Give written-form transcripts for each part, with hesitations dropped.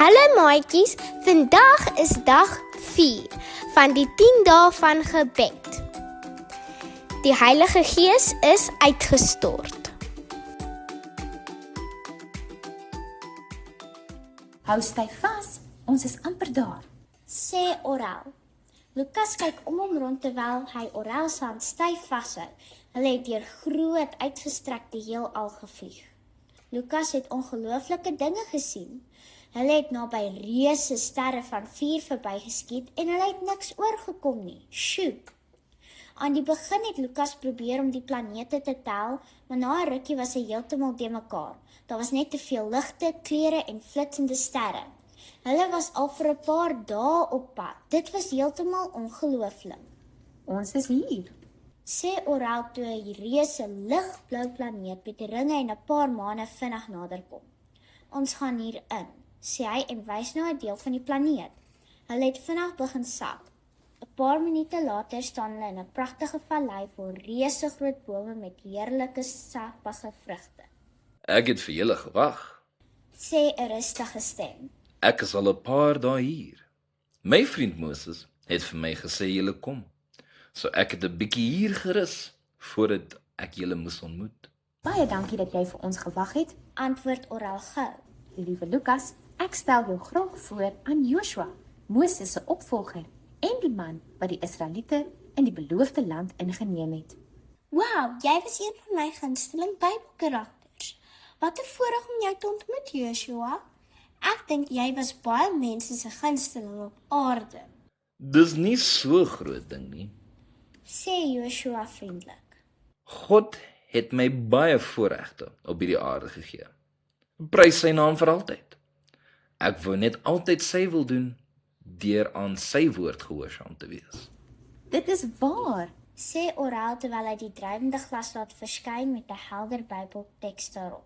Hallo maatjies, vandag is dag 4 van die 10 dae van gebed. Die Heilige Gees is uitgestort. Hou styf vas, ons is amper daar. Sê Oral. Lukas kyk om hom rond terwyl hy Oral se hand styf vashou. Hulle het deur groot uitgestrekte heelal gevlieg. Lukas het ongelooflike dinge gesien. Hulle het naby reuse sterre van vuur verbygeskiet en hulle het niks oorgekom nie. Sjoe. Aan die begin het Lukas probeer om die planete te tel, maar na 'n rukkie was hy heeltemal de mekaar. Daar was net te veel ligte, kleure en flitsende sterre. Hulle was al vir 'n paar dae op pad. Dit was heeltemal ongelooflik. Ons is hier. Sê Oral toe 'n reuse ligblou planeet met ringe en 'n paar maane vinnig naderkom. Ons gaan hier in, sê hy en wys na 'n deel van die planeet. Hulle het vinnig begin sak. 'n Paar minute later staan hulle in 'n pragtige vallei vol reuse groot bome met heerlike sappige vrugte. Ek het vir julle gewag. Sê 'n rustige stem. Ek is al 'n paar dae hier. My vriend Moses het vir my gesê julle kom. So ek het 'n bietjie hier gerus voordat ek julle moes ontmoet. Baie dankie dat jy vir ons gewag het. Antwoord Oral gou. Liewe Lukas, ek stel jou graag voor aan Joshua, Moses se opvolger en die man wat die Israeliete in die beloofde land ingeneem het. Wow, jy was een van my gunsteling Bybelkarakters. Wat 'n voorreg om jou te ontmoet, Joshua. Ek dink jy was baie mense se gunsteling op aarde. Dis nie so groot ding nie. Sê Joshua vriendelik. God het my baie voorregte op hierdie aarde gegee. Prys sy naam vir altyd. Ek wou net altyd sy wil doen deur aan sy woord gehoorsaam te wees. Dit is waar. Sê Oral terwyl hy die drywende glas laat verskyn met 'n helder Bybelteks daarop.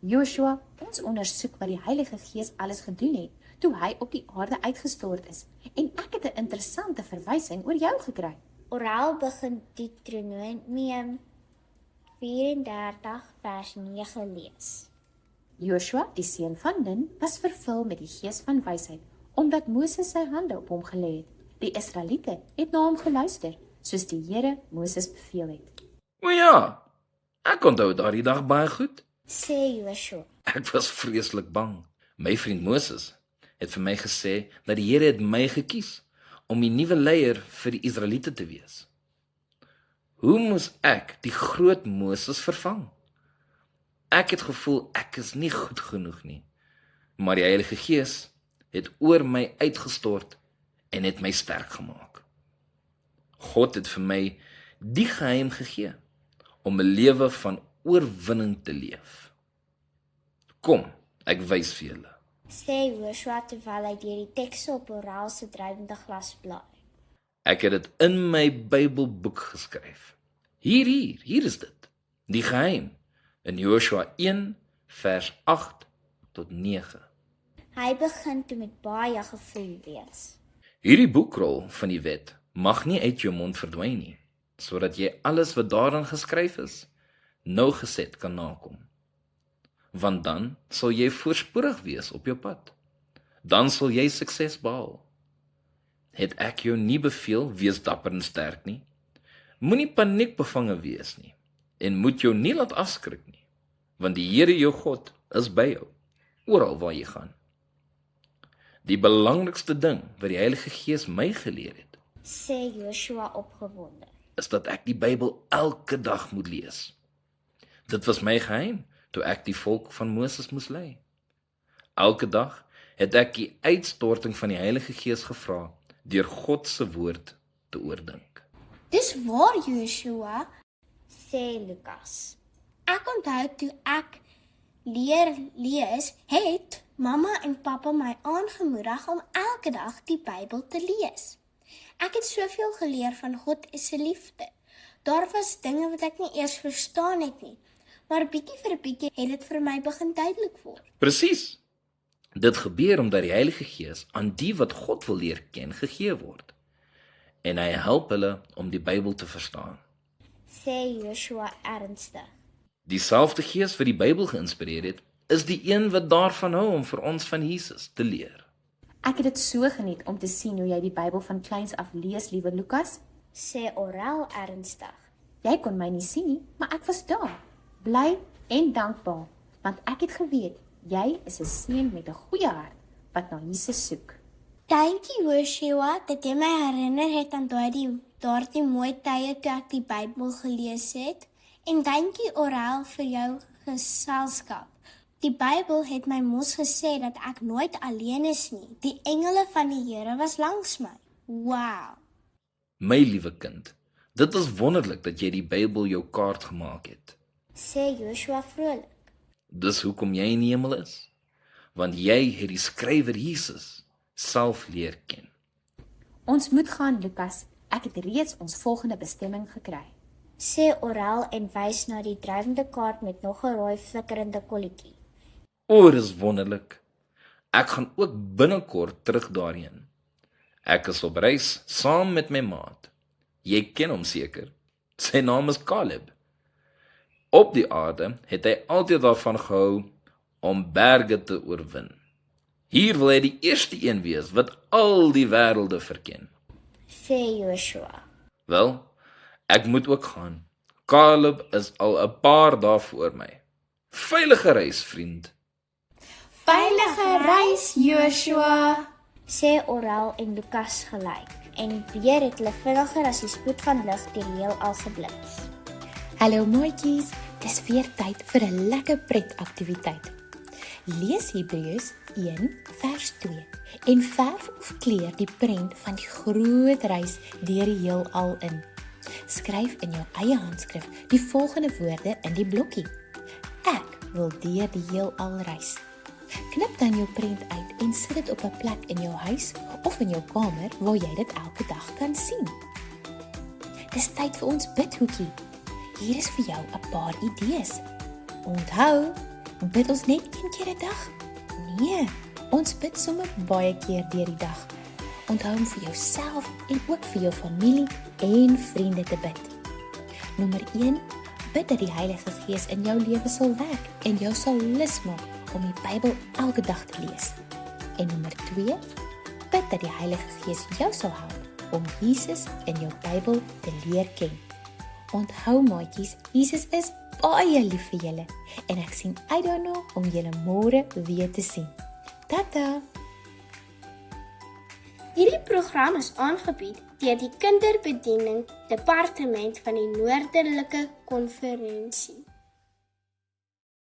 Joshua, ons ondersoek wat die Heilige Gees alles gedoen het toe hy op die aarde uitgestort is. En ek het 'n interessante verwysing oor jou gekry. Oral begin Deuteronomium 34 vers 9 lees. Joshua, die seun van Nun, was vervul met die gees van wysheid, omdat Moses sy hande op hom gelê het. Die Israeliete het na hom geluister, soos die Here Moses beveel het. O ja, ek onthou daardie dag baie goed. Sê Joshua. Ek was vreeslik bang. My vriend Moses het vir my gesê dat die Here het my gekies om die nuwe leier vir die Israeliete te wees. Hoe moes ek die groot Moses vervang? Ek het gevoel ek is nie goed genoeg nie, maar die Heilige Gees het oor my uitgestort en het my sterk gemaak. God het vir my die geheim gegee om 'n lewe van oorwinning te leef. Kom, ek wys vir julle. Sê Joshua terwyl hy deur die tekste op Oral se drywende glas blaai. Ek het dit in my Bybelboek geskryf. Hier is dit. Die geheim in Joshua 1 vers 8 tot 9. Hy begin toe met baie gevoel wees. Hierdie boekrol van die wet mag nie uit jou mond verdwyn nie, sodat jy alles wat daarin geskryf is, nougeset kan nakom. Want dan sal jy voorspoedig wees op jou pad. Dan sal jy sukses behaal. Het ek jou nie beveel, wees dapper en sterk nie? Moenie paniekbevange wees nie, en moet jou nie laat afskrik nie, want die Here jou God is by jou, oral waar jy gaan. Die belangrikste ding wat die Heilige Gees my geleer het, Sê Joshua opgewonde. is dat ek die Bybel elke dag moet lees. Dit was my geheim, toe ek die volk van Moses moes lei. Elke dag het ek die uitstorting van die Heilige Gees gevra, deur God se woord te oordink. Dis waar Joshua, sê Lukas. Ek onthou toe ek leer lees, het mamma en pappa my aangemoedig om elke dag die Bybel te lees. Ek het soveel geleer van God se liefde. Daar was dinge wat ek nie eers verstaan het nie, maar bietjie vir bietjie het dit vir my begin duidelik word. Presies. Dit gebeur omdat die Heilige Gees aan die wat God wil leer ken gegee word. En hy help hulle om die Bybel te verstaan. Sê Joshua ernstig. Dieselfde Gees wat die Bybel geïnspireer het, is die een wat daarvan hou om vir ons van Jesus te leer. Ek het dit so geniet om te sien hoe jy die Bybel van kleins af lees, liewe Lukas. Sê Oral ernstig. Jy kon my nie sien nie, maar ek was daar, bly en dankbaar, want ek het geweet, jy is 'n seun met 'n goeie hart, wat na Jesus soek. Dankie Joshua dat jy my herinner het aan daardie mooi tye toe ek die Bybel gelees het. En dankie Oral vir jou geselskap. Die Bybel het my mos gesê dat ek nooit alleen is nie. Die engele van die Here was langs my. Wow. My liewe kind, dit is wonderlik dat jy die Bybel jou kaart gemaak het. Sê Joshua vrolik. Dis hoekom jy in die hemel is, want jy het die skrywer Jesus self leer ken. Ons moet gaan, Lukas. Ek het reeds ons volgende bestemming gekry. Sê Oral en wys na die drywende kaart met nog 'n rooi flikkerende kolletjie. O, dis wonderlik. Ek gaan ook binnekort terug daarheen. Ek is op reis saam met my maat. Jy ken hom seker. Sy naam is Caleb. Op die aarde het hy altyd daarvan gehou om berge te oorwin. Hier wil hy die eerste een wees wat al die wêrelde verken. Sê Joshua. Wel, ek moet ook gaan. Caleb is al 'n paar dae voor my. Veilige reis, vriend. Veilige reis, Joshua. Sê Oral en Lukas gelyk. En weer het hulle vinniger as die spoed van lig deur die heelal geblits. Hallo maatjies, dis weer tyd vir 'n lekker pretaktiwiteit. Lees Hebreërs 1 vers 2 en verf of kleur die prent van die groot reis deur die heelal in. Skryf in jou eie handskrif die volgende woorde in die blokkie. Ek wil deur die heelal reis. Knip dan jou prent uit en sit dit op 'n plek in jou huis of in jou kamer waar jy dit elke dag kan sien. Dis tyd vir ons bidhoekie. Hier is vir jou 'n paar idees. Onthou, bid ons net een keer 'n dag? Nee, ons bid sommer baie keer deur die dag. Onthou om vir jouself en ook vir jou familie en vriende te bid. Nommer 1, bid dat die Heilige Gees in jou lewe sal werk en jou sal lus maak om die Bybel elke dag te lees. En nommer 2, bid dat die Heilige Gees jou sal help om Jesus in jou Bybel te leer ken. Onthou maatjies, Jesus is baie lief vir julle en ek sien uit daarna om julle môre weer te sien. Tata! Hierdie program is aangebied deur die Kinderbediening Departement van die Noorderlike Konferensie.